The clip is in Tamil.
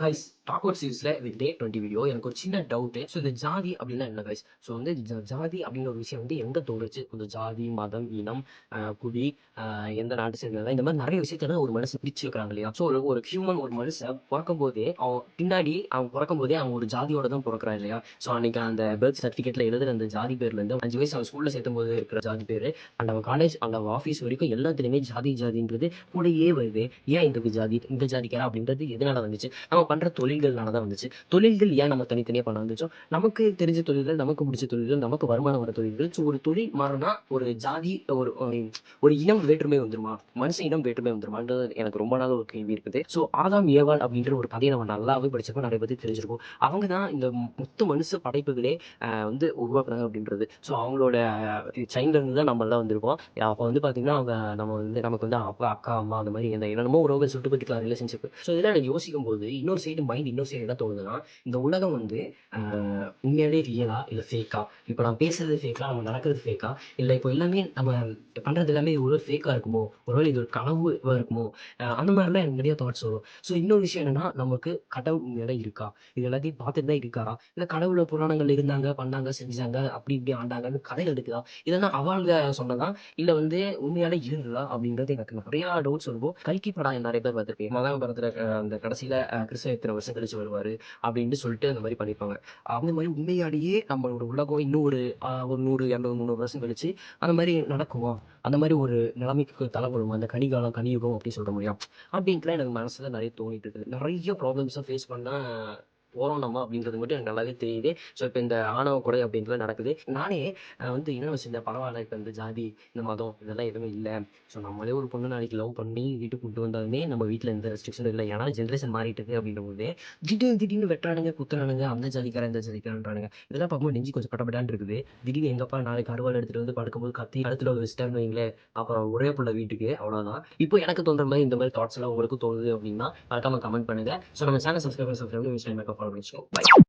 கைஸ் டாக் அவுட் சீரிஸ்ல இது டே 20 வீடியோ. எனக்கு ஒரு சின்ன டவுட்டு. ஸோ இந்த ஜாதி அப்படின்னா என்ன கைஸ்? ஸோ வந்து ஜாதி அப்படிங்கிற ஒரு விஷயம் வந்து எங்க தோணுச்சு? இந்த ஜாதி, மதம், இனம், குடி, எந்த நாட்டு சேர்ந்ததா, இந்த மாதிரி நிறைய விஷயத்த ஒரு மனுஷன் பிரிச்சு வைக்கிறாங்க இல்லையா? ஸோ ஒரு ஹியூமன், ஒரு மனுஷன் பிறக்கும் போதே அவன் பிறக்கும் போதே அவன் ஒரு ஜாதியோட தான் பிறக்கிறான் இல்லையா? ஸோ அன்னைக்கு அந்த பர்த் சர்டிஃபிகேட்ல எழுதுற அந்த ஜாதி பேர்ல இருந்து 5 வயசு அவன் ஸ்கூல்ல சேர்த்தும் போது இருக்கிற ஜாதி பேரு, அண்ட் அவன் காலேஜ் அந்த ஆஃபீஸ் வரைக்கும் எல்லாத்துலேயுமே ஜாதின்றது கூடயே வருது. ஏன் இந்த ஜாதிக்காரா அப்படின்றது எதனால வந்துச்சு? நம்ம பண்ற தொழில்கள்னால தான் வந்துச்சு. தொழில்கள் ஏன் நம்ம தனித்தனியா பண்ண வந்துச்சோ, நமக்கு தெரிஞ்ச தொழில்கள், நமக்கு பிடிச்ச தொழில்கள், நமக்கு வருமானம் வர தொழில்கள். ஸோ ஒரு தொழில் மாறுனா ஒரு ஜாதி, ஒரு ஒரு இனம் வேற்றுமை வந்துருமா? மனுஷ இனம் வேற்றுமை வந்துருமான்றது எனக்கு ரொம்ப நாள் ஒரு கேள்வி இருக்குது. ஸோ ஆதாம் ஏவாள் அப்படின்ற ஒரு கதையை நம்ம நல்லாவே படிச்சப்போ நிறைய பத்தி தெரிஞ்சிருக்கும். அவங்க தான் இந்த மொத்த மனுஷ படைப்புகளே வந்து உருவாக்குறாங்க அப்படின்றது. ஸோ அவங்களோட சைல்ட்ல இருந்து தான் நம்ம எல்லாம் வந்திருக்கோம். அப்போ வந்து பார்த்தீங்கன்னா அவங்க நமக்கு வந்து அப்பா, அக்கா, அம்மா அந்த மாதிரி எந்த என்னென்னமோ உறவுகள் சுட்டு போட்டுக்கலாம் ரிலேஷன்ஷிப். ஸோ இதெல்லாம் எனக்கு யோசிக்கும் போது இன்னொரு சைடு என்ன தோணுதுன்னா, இந்த உலகம் வந்து உண்மையாலே ரியலா இல்ல ஃபேக்கா? இப்போ நான் பேசுறது ஃபேக்கா? நம்ம நடக்கிறது ஃபேக்கா? இல்ல இப்போ எல்லாமே நம்ம பண்றது எல்லாமே ஒரு ஃபேக்கா இருக்குமோ? ஒருவேளை இது ஒரு கனவுவா இருக்குமோ? அந்த மாதிரிலாம் எனக்கு நிறைய தாட்ஸ் வரும். ஸோ இன்னொரு விஷயம் என்னன்னா, நமக்கு கடவுள் உண்மையாலே இருக்கா? இது எல்லாத்தையும் பார்த்துட்டு தான் இருக்காரா? இல்ல கடவுள புராணங்கள்ல இருந்தாங்க, பண்ணாங்க, செஞ்சாங்க, அப்படி இப்படி ஆண்டாங்கன்னு கதைகள் இருக்குதா? இதெல்லாம் அவாள்க சொன்னதா? இல்ல வந்து உண்மையாலே இருந்ததா? அப்படின்றது எனக்கு நிறையா டவுட்ஸ் வரும்போது, கல்கி படம் நிறைய பேர் பார்த்துருப்பீங்க. மகாபாரதத்துல அந்த கடைசியில கிருஷ்ணர் இத்தனை வருஷம் கழிச்சு வருவாரு அப்படின்னு சொல்லிட்டு அந்த மாதிரி பண்ணியிருப்பாங்க. அந்த மாதிரி உண்மையாலேயே நம்மளோட உலகம் இன்னும் ஒரு 100, 200, 300 வருஷம் கழிச்சு அந்த மாதிரி நடக்குமா? அந்த மாதிரி ஒரு நிலைமைக்கு தள்ளப்படுமா? அந்த கலிகாலம், கலியுகம் அப்படி சொல்ல முடியும். அப்படின்ட்டுலாம் எனக்கு மனசுல நிறைய தோணிட்டு இருக்குது. நிறைய ப்ராப்ளம்ஸை ஃபேஸ் பண்ணா போறோம் நம்ம அப்படின்றது மட்டும் எனக்கு நல்லாவே தெரியுது. ஸோ இப்போ இந்த ஆணவ கொலை அப்படின்றது நடக்குது. நானே வந்து என்ன யோசிச்சேன், பரவாயில்ல இப்போ இந்த ஜாதி, இந்த மதம் இதெல்லாம் எதுவுமே இல்லை. ஸோ நம்மளே ஒரு பொண்ணு நாளைக்கு லவ் பண்ணி வீட்டுக்கு கூப்பிட்டு வந்தாலுமே நம்ம வீட்டில் எந்த ரெஸ்ட்ரிக்ஷனும் இல்லை. ஏன்னா ஜென்ரேஷன் மாறிட்டு இருக்கு அப்படின்றபோது திடீர்னு வெட்டுறானுங்க, குத்துறானுங்க, அந்த ஜாதிக்காரன் இந்த ஜாதிக்காரன்றானுங்க. இதெல்லாம் பார்க்கும்போது நெஞ்சு கொஞ்சம் படபடான்னு இருக்குது. திடீர்னு எங்கப்பா நாளைக்கு அருவாள் எடுத்துட்டு வந்து படுக்கும்போது கத்தி கழுத்துல வச்சுட்டான்னு வைங்களேன், அப்புறம் ஒரே புள்ள வீட்டுக்கு அவ்வளோதான். இப்போ எனக்கு தோன்ற மாதிரி இந்த மாதிரி தாட்ஸ் எல்லாம் உங்களுக்கு தோணுது அப்படின்னா மறக்காம கமெண்ட் பண்ணுங்க. ஸோ நம்ம சேனல் சப்ஸ்கிரைப் பண்ணி மேக்கப் ஃபாலோ பண்ணிச்சுக்கோ. பை.